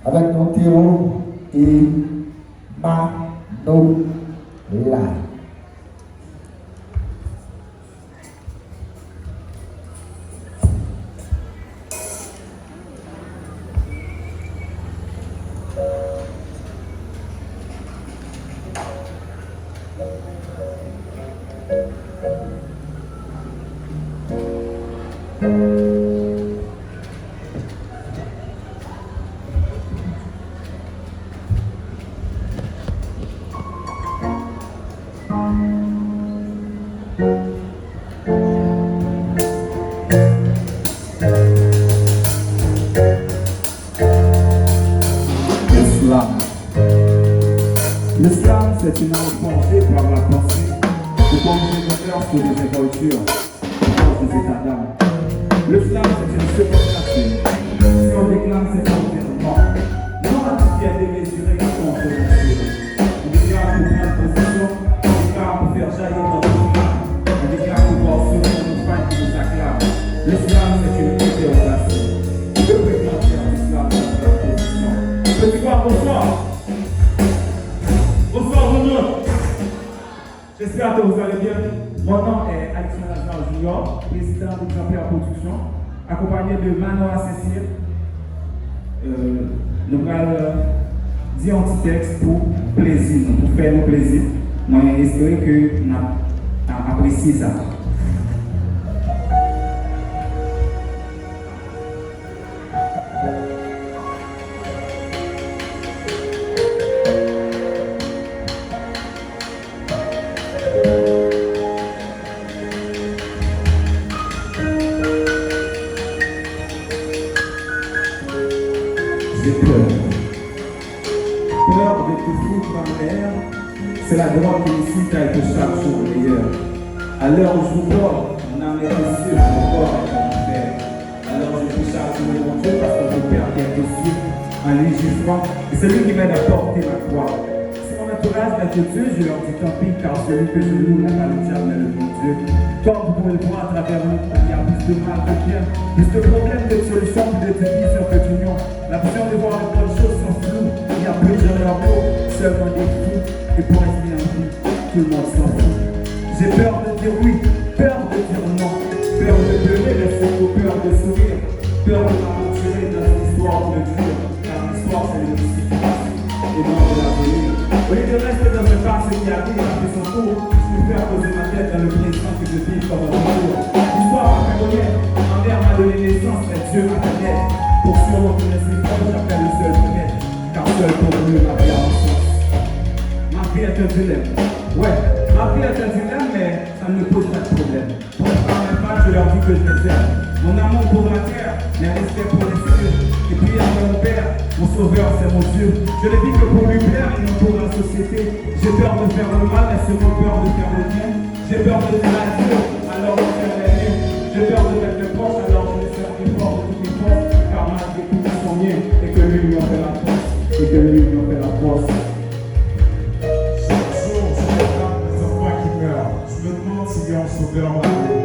avec nos Théo et Manola. L'islam, c'est une arme forgée par la pensée pour corriger nos cœurs sur des involtures, dans des états d'âme. L'islam, c'est une seconde nation. Si on déclame, c'est environnement. Non à tout qui est démesuré contre le ciel. On déclare pour prendre position, on déclare pour faire jaillir notre âme, on déclare pour voir sourire nos failles qui nous acclament. L'islam, c'est une interrogation. Je préfère faire l'islam dans la position. Petit quoi, bonsoir. Bonsoir, bonjour. J'espère que vous allez bien. Mon nom est Alexandre Lazare Junior, président de Jean-Pierre Production, accompagné de Manoa Cécile. Nous allons dire un petit texte pour plaisir, pour faire nos plaisirs. Moi, j'espère que vous avez apprécié ça. J'ai peur. Peur de te foutre en l'air, c'est la grande félicité que chaque jour meilleur. À l'heure où je vous dors, mon âme est sûre, mon corps est en enfer. Alors je prie chaque jour mon Dieu parce que mon Père qui est aussi en lui jugement, et c'est lui qui m'aide à porter ma croix. Si mon entourage est de Dieu, je leur dis tant pis, car celui que je loue n'a pas le diable, mais le bon Dieu. Comme vous pouvez le voir à travers nous, il y a plus de mal que bien, plus de problèmes, de solutions, plus de divisions que d'union. La vision de voir les bonnes choses sont floues, il y a plus de leur peau, seulement des fous, et pour rester en vie, tout le monde s'en fout. J'ai peur de dire oui, peur de dire non, peur de pleurer, mais surtout peur de sourire, peur de m'aventurer dans une histoire de dur, car l'histoire c'est le mystification et non de l'avenir. Au lieu de rester dans un passé qui arrive après son tour, je préfère poser ma tête dans le présent que je vis comme un retour. L'histoire m'a fait connaître, ma mère m'a donné naissance, mais Dieu m'a fait naître. Pour surmonter mes épreuves, j'appelle le seul remède, car seul pour mieux ma vie en sens. Ma vie est un dilemme. Ouais, ma vie est un dilemme, mais ça ne me pose pas de problème. Pour ne pas même pas, je leur dis que je les aime. Mon amour pour la terre, mes respects pour les cieux. Et puis après mon père, mon sauveur, c'est mon Dieu. Je ne vis que pour lui plaire et non pour la société. J'ai peur de faire le mal, mais c'est mon peur de faire le bien. J'ai peur de dire adieu, alors de faire les miens. J'ai peur de mettre les poches, alors je vais faire des forces de toutes mes forces. Car malgré tout, ils sont miens, et que l'union fait la force. Et que l'union fait la force. Chaque jour, je regarde les enfants qui meurent. Je me demande s'il y a un sauveur en vie.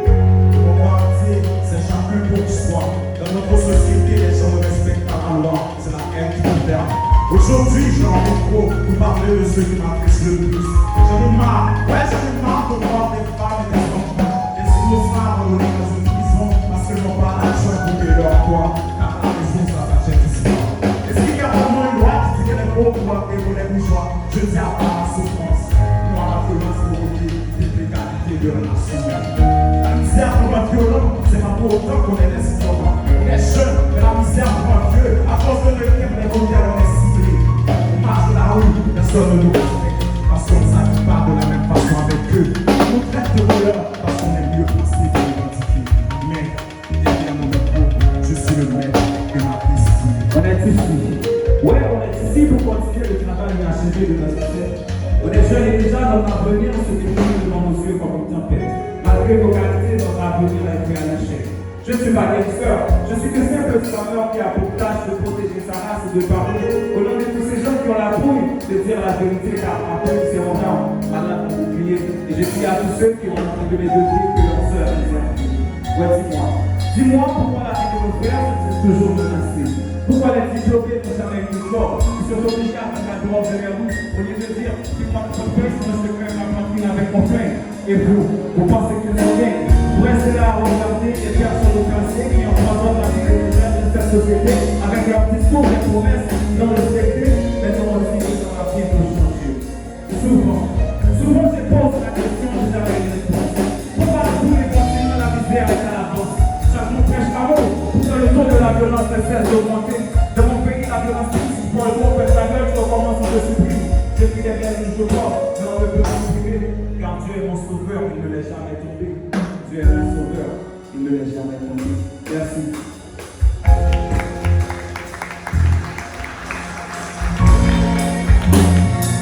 Mon parti, c'est chacun pour soi. Dans notre société, les gens ne respectent pas la loi. C'est la haine qui gouverne. Aujourd'hui, j'ai un micro pour parler de ceux qui m'apprécient le plus. J'en ai marre, ouais, j'en ai marre de voir des femmes et des enfants, des innocents abandonnés dans une prison parce qu'ils n'ont pas l'argent pour payer leur poids. Car la prison, ça s'achète ici. Est-ce qu'il y a vraiment une loi qui dit que les pauvres doivent payer pour les bourgeois? Je dis à part la souffrance, non à la violence pour oublier l'illégalité de la nation. La misère pour un violent, c'est pas pour autant qu'on est des citoyens. On est jeunes, mais la misère pour un vieux, à force de le dire, les paupières, on est ciblés. On marche de la rue, personne ne nous respecte, parce qu'on ne s'habille pas de la même façon avec eux. On traite de voleurs, parce qu'on est mieux placé pour l'identifier. Mais, derrière mon micro, je suis le maître de ma destinée. On est ici. Ouais, on est ici pour continuer le travail inachevé de notre tête. On est jeunes et déjà notre avenir se déroule devant nos yeux comme une tempête. Malgré vos qualités, notre avenir a été à l'échec. Je ne suis pas gangster, je suis que simple femme qui a pour tâche de protéger sa race et de parler au nom de tous ces gens qui ont la trouille de dire la vérité, car après c'est mon nom, malade pour oublier. Et je dis à tous ceux qui ont envie de me dire que leur sœur les a oubliés. Ouais, dis-moi pourquoi la vie de nos frères se toujours menacée? Souvent les diplômés n'ont jamais eu de corps. Ils sont obligés à faire la drogue derrière vous. Au lieu de dire, tu prends ton pain, c'est le secret de ma poitrine avec mon pain. Et vous pensez que c'est bien. Vous restez là à regarder les personnes au passé qui empoisonnent la vie quotidienne de cette société avec leurs discours, les promesses non respectées, mais non aussi que ça va bien pour changer. Souvent je pose la question, vous avez une réponse. Pourquoi tous les continents la misère est à l'avance? Chaque jour prêche l'amour, pour que le taux de la violence ne cesse d'augmenter. Dans mon pays, la violence touche. Pour le groupe, la gueule, je recommence à me supprimer. J'ai pris des biens je crois, mais on ne peut pas supprimer. Car Dieu est mon sauveur, il ne l'est jamais tombé. Dieu est mon sauveur, il ne l'est jamais tombé. Merci.